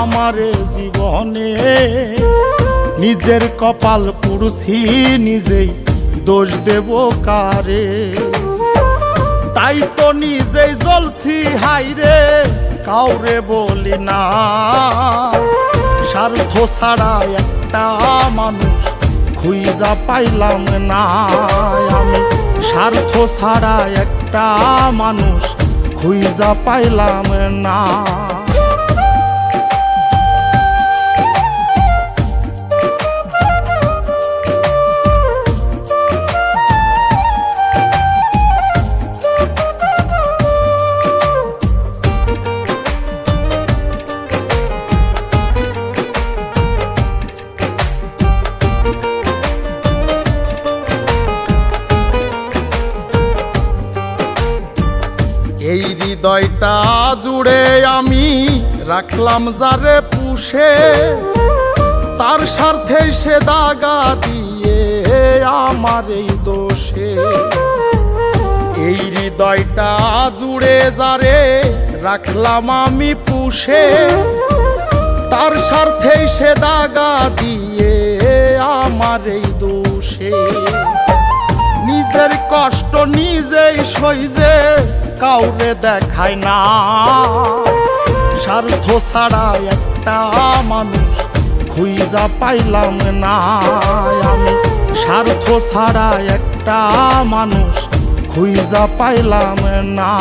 আমারে জীবনে। নিজের কপাল পুড়ছি নিজেই, দোষ দেব কারে? তাই তো নিজেই জ্বলছি হাইরে, কাউরে বলি না। স্বার্থ ছাড়া একটা মানুষ খুঁজা পাইলাম না আমি। স্বার্থ ছাড়া একটা মানুষ খুঁজা পাইলাম না। এই হৃদয়টা জুড়ে আমি রাখলাম যারে পুষে, তার স্বার্থে সে দাগা দিয়ে আমার এই দোষে। এই হৃদয়টা জুড়ে যারে রাখলাম আমি পুষে, তার স্বার্থে সে দাগা দিয়ে আমার এই দোষে। নিজের কষ্ট নিজেই সইজে কাউরে দেখায় না। স্বার্থ ছাড়া একটা মানুষ খুঁজা পাইলাম না আমি। স্বার্থ ছাড়া একটা মানুষ খুঁজা পাইলাম না।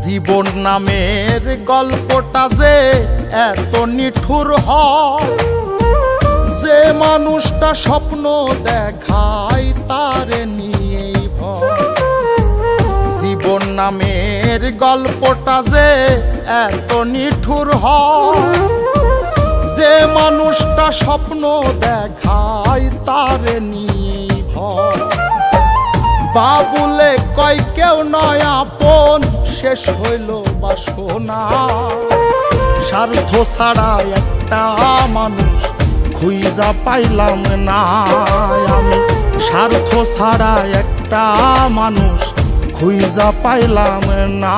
জীবন নামের গল্পটা যে এত নিঠুর হয়, যে মানুষটা স্বপ্ন দেখায় তারে নিয়েই ভয়। জীবন নামের গল্পটা যে এত নিঠুর হয়, যে মানুষটা স্বপ্ন দেখায় তারে নিয়েই ভয়। বাবুলে কয় কেউ নয় আপন, শেষ হইল বাসনা। স্বার্থ ছাড়া একটা মানুষ খুঁজা পাইলাম না আমি। স্বার্থ ছাড়া একটা মানুষ খুঁজা পাইলাম না।